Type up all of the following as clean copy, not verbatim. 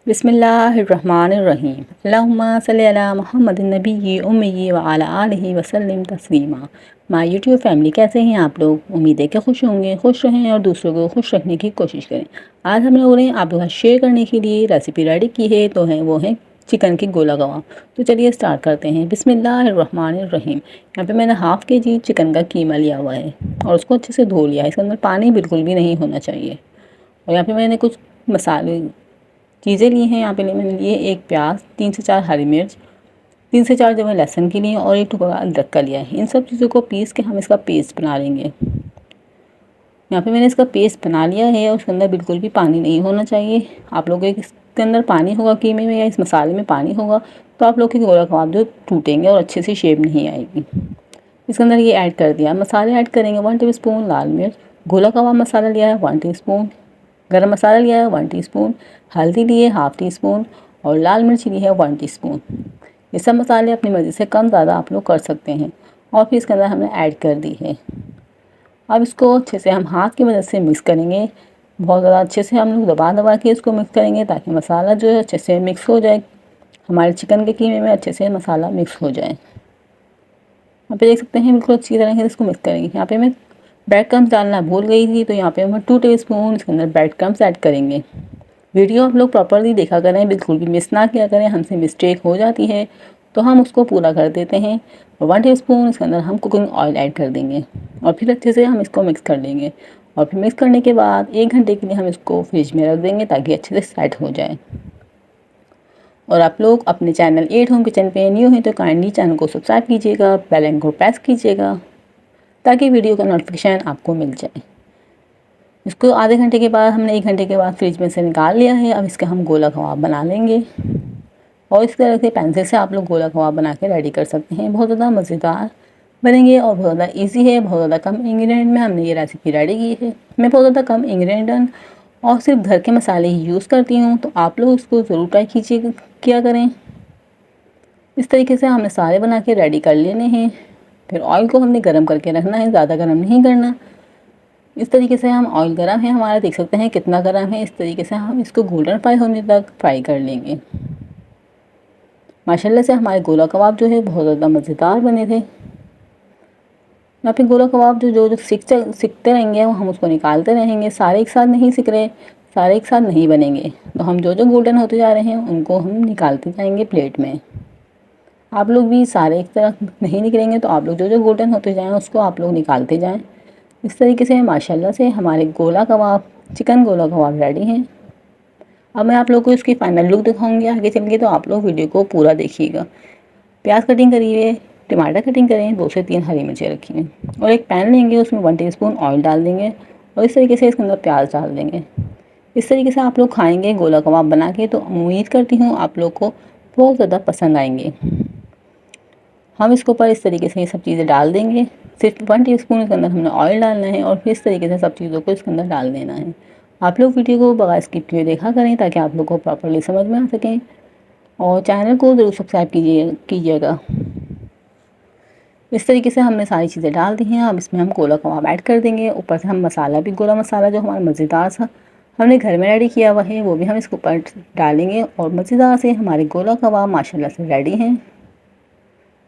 बिस्मिल्लाहिर्रहमानिर्रहीम। अल्लाहुम्मा सल्ली अला मुहम्मदिन नबिय्यि उम्मिय्यि व अला आलिहि वसल्लम तस्लीमा। माय यूट्यूब फैमिली, कैसे हैं आप लोग? उम्मीद है कि खुश होंगे, खुश रहें और दूसरों को खुश रखने की कोशिश करें। आज हम लोगों ने आप लोगों शेयर करने के लिए रेसिपी रेडी की है, तो वो है चिकन की गोला कबाब। तो चलिए स्टार्ट करते हैं। बिस्मिल्लाहिर्रहमानिर्रहीम। यहाँ पे मैंने हाफ़ के जी चिकन का कीमा लिया हुआ है और उसको अच्छे से धो लिया है। इसके अंदर पानी बिल्कुल भी नहीं होना चाहिए। और यहाँ पे मैंने कुछ मसाले चीज़ें ली हैं। यहाँ पे मैंने लिए एक प्याज, 3 से 4 हरी मिर्च, 3 से 4 जो है लहसुन की लिए और एक टुकड़ा अदरक का लिया है। इन सब चीज़ों को पीस के हम इसका पेस्ट बना लेंगे। यहाँ पे मैंने इसका पेस्ट बना लिया है और उसके अंदर बिल्कुल भी पानी नहीं होना चाहिए। आप लोगों के इसके अंदर पानी होगा कीमे में या इस मसाले में पानी होगा तो आप लोग के गोला कबाब जो टूटेंगे और अच्छे से शेप नहीं आएगी। इसके अंदर ये ऐड कर दिया। मसाले ऐड करेंगे 1 टीस्पून लाल मिर्च, गोला कबाब मसाला लिया है 1 टीस्पून, गरम मसाला लिया है 1 टीस्पून, हल्दी ली है हाफ़ टीस्पून और लाल मिर्च ली है 1 टीस्पून। ये सब मसाले अपनी मर्ज़ी से कम ज़्यादा आप लोग कर सकते हैं। और फिर इसके अंदर हमने ऐड कर दी है। अब इसको अच्छे से हम हाथ की मदद से मिक्स करेंगे। बहुत ज़्यादा अच्छे से हम लोग दबा दबा के इसको मिक्स करेंगे ताकि मसाला जो है अच्छे से मिक्स हो जाए, हमारे चिकन के कीमे में अच्छे से मसाला मिक्स हो जाए। यहाँ पे देख सकते हैं बिल्कुल अच्छी तरह से इसको मिक्स करेंगे। यहाँ पे मैं ब्रेड क्रम्स डालना भूल गई थी, तो यहाँ पे हम 2 टीस्पून इसके अंदर ब्रेड क्रम्स ऐड करेंगे। वीडियो आप लोग प्रॉपर्ली देखा करें, बिल्कुल भी मिस ना किया करें। हमसे मिस्टेक हो जाती है तो हम उसको पूरा कर देते हैं। और 1 टीस्पून इसके अंदर हम कुकिंग ऑयल ऐड कर देंगे और फिर अच्छे से हम इसको मिक्स कर लेंगे। और फिर मिक्स करने के बाद 1 घंटे के लिए हम इसको फ्रिज में रख देंगे ताकि अच्छे से सेट हो जाए। और आप लोग अपने चैनल एट होम किचन पे न्यू हैं तो काइंडली चैनल को सब्सक्राइब कीजिएगा, बेल आइकन को प्रेस कीजिएगा ताकि वीडियो का नोटिफिकेशन आपको मिल जाए। इसको आधे घंटे के बाद हमने 1 घंटे के बाद फ्रिज में से निकाल लिया है। अब इसका हम गोला कबाब बना लेंगे और इस तरह से पेंसिल से आप लोग गोला कबाब बना के रेडी कर सकते हैं। बहुत ज़्यादा मज़ेदार बनेंगे और बहुत ज़्यादा ईजी है। बहुत ज़्यादा कम इंग्रेडिएंट में हमने ये रेसिपी रेडी की है। मैं बहुत ज़्यादा कम इंग्रेडिएंट और सिर्फ घर के मसाले ही यूज़ करती हूँ, तो आप लोग इसको ज़रूर ट्राई किया करें। इस तरीके से हमने सारे बना के रेडी कर लेने हैं। फिर ऑयल को हमने गर्म करके रखना है, ज़्यादा गर्म नहीं करना। इस तरीके से हम ऑयल गर्म है हमारा, देख सकते हैं कितना गर्म है। इस तरीके से हम इसको गोल्डन फ्राई होने तक फ्राई कर लेंगे। माशाल्लाह से हमारे गोला कबाब जो है बहुत ज़्यादा मज़ेदार बने थे। या फिर गोला कबाब जो सिकते रहेंगे हम उसको निकालते रहेंगे। सारे एक साथ नहीं सिक रहे, सारे एक साथ नहीं बनेंगे, तो हम जो गोल्डन होते जा रहे हैं उनको हम निकालते जाएंगे प्लेट में। आप लोग भी सारे एक तरह नहीं निकलेंगे, तो आप लोग जो गोल्डन होते जाएँ उसको आप लोग निकालते जाएँ। इस तरीके से माशाल्लाह से हमारे गोला कबाब, चिकन गोला कबाब रेडी हैं। अब मैं आप लोग को इसकी फाइनल लुक दिखाऊंगी आगे चल के, तो आप लोग वीडियो को पूरा देखिएगा। प्याज कटिंग करिए, टमाटर कटिंग करें, 2 से 3 हरी मिर्चें रखी हैं और एक पैन लेंगे, उसमें 1 टीस्पून ऑयल डाल देंगे और इस तरीके से इसके अंदर प्याज डाल देंगे। इस तरीके से आप लोग खाएंगे गोला कबाब बना के, तो उम्मीद करती हूँ आप लोग को बहुत ज़्यादा पसंद आएंगे। हम इसके ऊपर इस तरीके से ये सब चीज़ें डाल देंगे। सिर्फ 1 टीस्पून इसके अंदर हमने ऑयल डालना है और फिर इस तरीके से सब चीज़ों को इसके अंदर डाल देना है। आप लोग वीडियो को बगैर स्किप किए देखा करें ताकि आप लोग को प्रॉपर्ली समझ में आ सकें और चैनल को ज़रूर सब्सक्राइब कीजिएगा। इस तरीके से हमने सारी चीज़ें डाल दी हैं। अब इसमें हम गोला कबाब ऐड कर देंगे। ऊपर से हम मसाला भी, गोला मसाला जो हमारा मज़ेदार सा हमने घर में रेडी किया हुआ है, वो भी हम इसके ऊपर डालेंगे और मज़ेदार से हमारे गोला कबाब माशाल्लाह से रेडी हैं।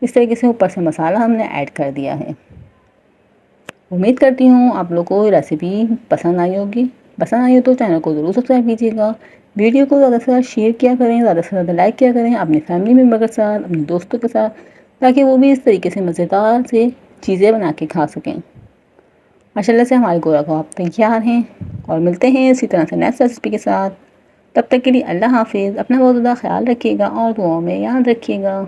इस तरीके से ऊपर से मसाला हमने ऐड कर दिया है। उम्मीद करती हूँ आप लोग को रेसिपी पसंद आई होगी। पसंद आई हो तो चैनल को ज़रूर सब्सक्राइब कीजिएगा। वीडियो को ज़्यादा से ज़्यादा शेयर किया करें, ज़्यादा से ज़्यादा लाइक किया करें अपने फैमिली मेम्बर के साथ, अपने दोस्तों के साथ, ताकि वो भी इस तरीके से मज़ेदार से चीज़ें बना के खा सकें। माशाल्लाह से हमारे गोला कबाब तैयार हैं और मिलते हैं इसी तरह से नेक्स्ट रेसिपी के साथ। तब तक के लिए अल्लाह हाफिज़। अपना बहुत ज़्यादा ख्याल रखिएगा और दुआओं में याद रखिएगा।